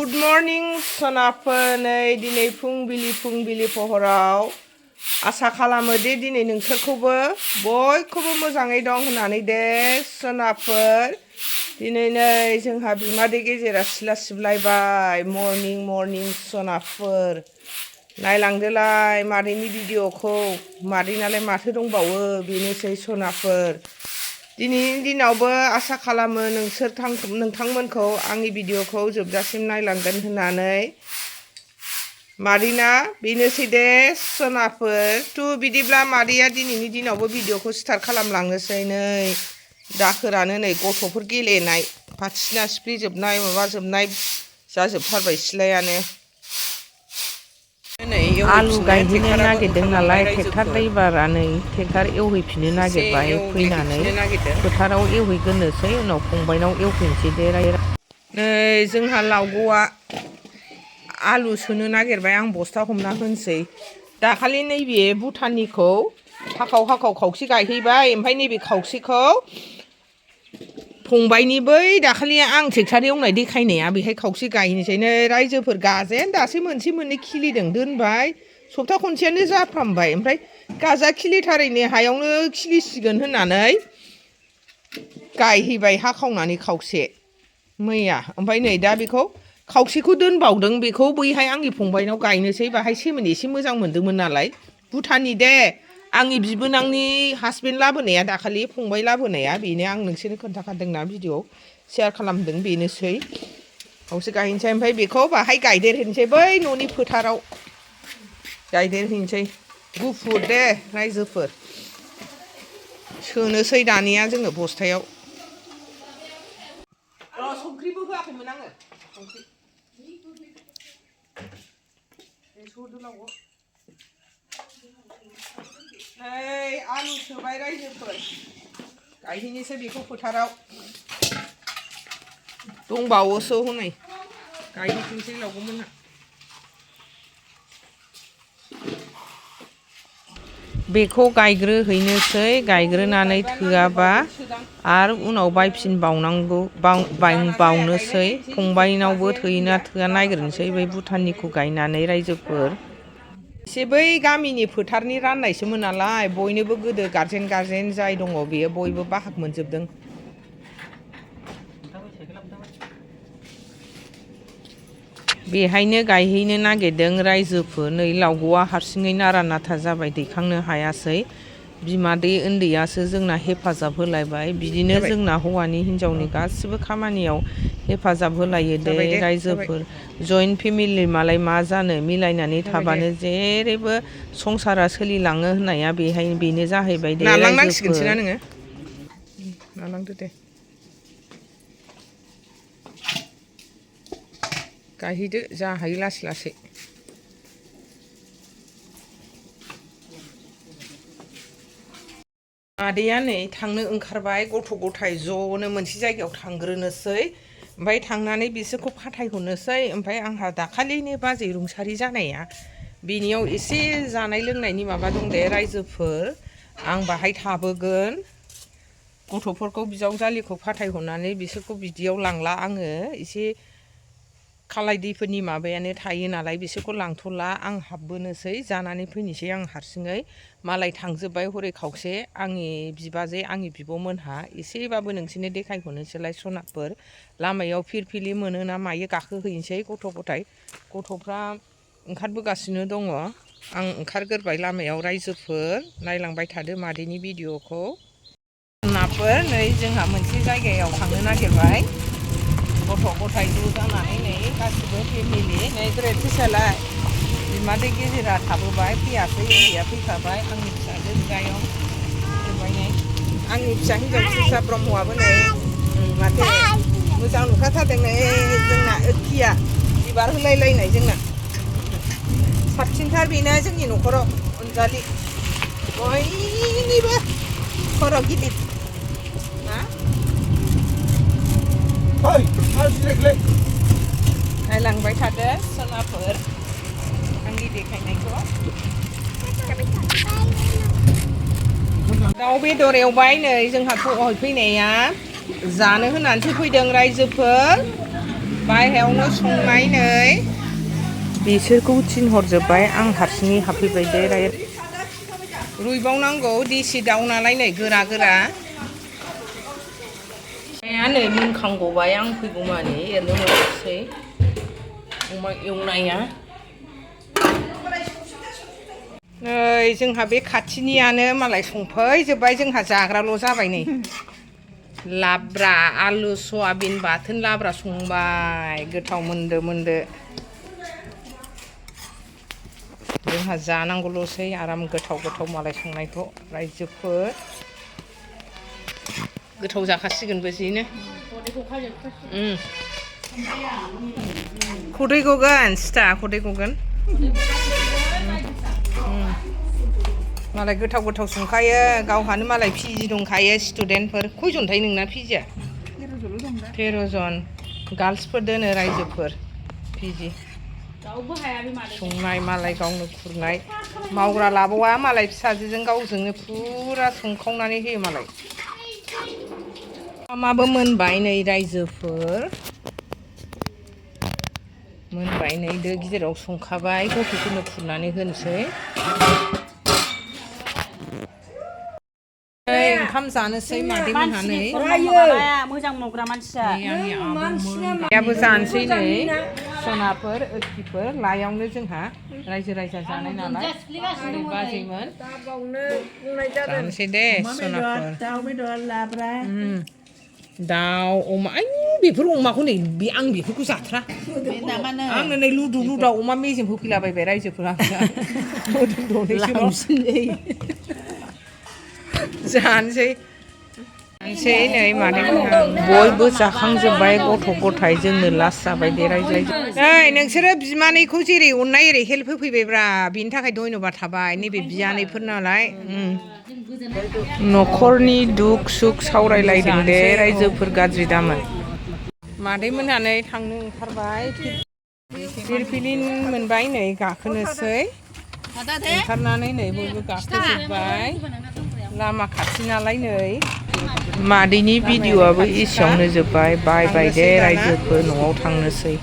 Good morning सनाफोर नै दिनै फुंबिलि पहराव आसा खालामो दि दिनै नोंसोरखौबो बयखौबो मोजाङै दं होननानै दे सनाफोर दिनै नै जोंहा बिमादै गेजेरा सिला सिबलायबाय मर्निं सनाफोर नायलांदोलाय मादैनि भिडिअखौ मादैनालाय माथो दंबावो बेनोसै सनाफोर दिनैनि दिनावबो आसा खालामो नोंथांमोनखौ आंनि भिडिअखौ जोबजासिम नायलांगोन होननानै मादैना बेनोसै दे सनाफोर बिदिब्ला मादैया दिनैनि दिनावबो भिडिअखौ स्टार्ट खालामलांनोसै नै दाखोरानो नै गथ'फोर गेलेनाय फाथिना सिफ्लेजोबनाय माबाजोबनाय जाजोबथारबाय सिलायानो आलु गायहैनो नागिरदों नालाय ट्रेक्टर ड्राइभारा नै ट्रेक्टर एवहैफिननो नागिरबाय फैनानै फोथाराव एवहैग्रोनोसै उनाव फंबायनाव एवफैनोसै दे नै जोंहा लावग'आ आलु सोनो नागिरबाय आं बस्था हमना होनोसै दाखालि नैबे भुटाननिखौ हाखाव खावसे गायहैबाय ओमफ्राय नैबे खावसेखौ फंबायनि बै दाखालि आं ट्रेक्टर एवनाय देखायनाया बेहाय खावसे गायनोसै नै रायजोफोर गाजेन दासो मोनसे मोननै खिलिदों दोनबाय सप्ता खनसेयानो जाफ्रामबाय ओमफ्राय गाजा खिलिथारैनि हायावनो खिलिसिगोन होननानै गायहैबाय हाखावनानै खावसे मैया ओमफ्राय नै दा बेखौ खावसेखौ दोनबावदों बेखौ बैहाय आंनि फंबायनाव गायनोसै बाहाय सेमोन एसे मोजां मोन्दोंमोन नालाय भुटाननि दे आंनि बिबोनांनि हासबेन्ड लाबोनाया दाखालि फंबाय लाबोनाया बेनो आं नोंसोरनो खोन्थाखादोंना भिडिअ शेयार खालामदों बेनोसै खावसे गायनोसै ओमफ्राय बेखौ बाहाय गायदेरहैनोसै बै न'नि फोथाराव गायदेरहैनोसै गुफुर दे रायजोफोर सोनोसै दानिया जोङो बस्थायाव संख्रिबो होआखैमोन आङो संख्रि नै आलु सोबाय रायजोफोर गायहैनोसै बेखौ फोथाराव दंबावोसो हनै गायहैफिनसै लावगौमोनहा बेखौ गायग्रोहैनोसै गायग्रोनानै थोआबा आरो उनाव बायफिनबावनोसै फंबायनावबो थोयोना थोआ नायग्रोनोसै बै भुटाननिखौ गायनानै रायजोफोर एसे बै गामिनि फोथारनि राननायसोमोन नालाय बयनोबो गोदो गारजेन जाय दङ बेयो बयबो बाहाग मोनजोबदों बेहायनो गायहैनो नागिरदों रायजोफोर नै लावग'आ हारसिङै नारा नाथा जाबाय दैखांनो हायासै बिमादै उन्दैयासो जोंना हेफाजाब होलायबाय बिदिनो जोंना हौवानि हिन्जावनि गासिबो खामानियाव हेफाजाब होलायो दे रायजोफोर जइन्ट फेमिलि मालाय मा जानो मिलायनानै थाबानो जेरैबो संसारा सोलिलाङो होननाया बेनो जाहैबाय दे नालांनांसिगोनसो ना नोङो नालांदो दे गायहैदो जा हायो लासै मादैया नै थांनो ओंखारबाय गथ' गथाय ज'नो मोनसे जायगायाव थांग्रोनोसै ओमफ्राय थांनानै बिसोरखौ फाथायहरनोसै ओमफ्राय आंहा दाखालिनि बाजै रुंसारि जानाया बेनियाव एसे जानाय लोंनायनि माबा दं दे रायजोफोर आं बाहाय थाबोगोन गथ'फोरखौ बिजावजालिखौ फाथायहरनानै बिसोरखौ बिदियाव लांला आङो एसे खालाय दैफोरनि माबायानो थायो नालाय बिसोरखौ लांथ'ला आं हाबबोनोसै जानानै फैनोसै आं हारसिङै मालाय थांजोब्बाय हरै खावसे आंनि बिबाजै आंनि बिब'मोनहा एसेबाबो नोंसोरनो देखायहरनोसैलाय सनाफोर लामायाव फिरफिलि मोनो ना मायो गाखोहैनोसै गथ'फ्रा ओंखारबोगासिनो दङ आं ओंखारग्रोबाय लामायाव रायजोफोर नायलांबाय थादो मादैनि भिडिअखौ सनाफोर नै जोंहा मोनसे जायगायाव थांनो नागिरबाय गथ' गथाय ज' जानानै नै गासिबो फेमिलि नै ग्रेट फिसालाय बिमादै गेजेरा थाबोबाय फैयासै उन्दैया फैखाबाय आंनि फिसाजो बिदायं फैबाय नै आंनि फिसा हिन्जाव फिसा ब्रह्मआबो नै माथो मोजां नुखाथारदों नै जोंना ओखिया बिबार होलायलायनाय जोंना साबसिनथार बेनो जोंनि न'खराव अनजालि बयनिबो खर' गिदिर नायलांबाय थादो सनाफोर आंनि देखायनायखौ दाउ बेदर एवबाय नै जोंहा फैनाया जानो होननानैसो फैदों रायजोफोर बायह्रायावनो संनाय नै बिसोरखौ थिनहरजोब्बाय आं हारसिङै हाबफैबाय दे रुइबावनांगौ देसि दाउ नालाय नै गोरा गोरा नै मोनखांगौबाय आं फैगौमानि एरनो मोनसै अमा एवनाया नै जोंहा बे खाथिनियानो मालाय संफैजोब्बाय जोंहा जाग्राल' जाबाय नै लाब्रा आलु सयाबिन बाथोन लाब्रा संबाय गोथाव मोनदो जोंहा जानांगौल'सै आराम गोथाव मालाय संनायखौ रायजोफोर गोथाव जाखासिगोनबो जिनो खदै गगोन सिथा खदै गगोन मालाय गोथाव संखायो गावहानो मालाय पिजि दंखायो स्टुडेन्टफोर खयजनथाय नोंना पिजिया 13 जन गार्लसफोर दोनो रायजोफोर पिजि संनाय मालाय गावनो खुरनाय मावग्रा लाबावा मालाय फिसाजोजों गावजोंनो फुरा संखावनानै होयो मालाय ओंखामाबो मोनबाय नै रायजोफोर मोनबाय नै दो गिदिराव संखाबाय गथ'फोरनो खुरनानै होनोसै ओंखाम जानोसै मादै मोनहा नै मोजां मावग्रा मानसिया आबो जानोसै नै सनाफोर ओखिफोर लायावनो जोंहा रायजो राजा जानाय नालाय बाजैमोन जानोसै दे सनाफोर दाउ बेदर लाब्रा दाउ अमा आयु बेफोर अमाखौ नै आं बेफोरखौ जाथ्रा आंनो नै लुदाव अमा मेजेम होफैलाबायबाय रायजोफोरा जानोसै नै मादैमोनहा बयबो जाखांजोब्बाय गथ' गथाय जोंनो लास्ट जाबाय दे रायजो नै नोंसोरो बिमानैखौ जेरै अननाय एरै हेल्प होफैबायब्रा बिनि थाखाय धन्यबाद थाबाय नैबे बियानैफोर नालाय न'खरनि दुख सुख सावरायलायदों दे रायजोफोर गाज्रि दामोन मादैमोनहानै थांनो ओंखारबाय फिरफिलिन मोनबाय नै गाखोनोसै ओंखारनानै नै बयबो गाखोजोब्बाय लामा खाथि नालाय नै मादैनि भिडिअ'आबो एसेयावनो जोब्बाय बाय दे रायजोफोर न'आव थांनोसै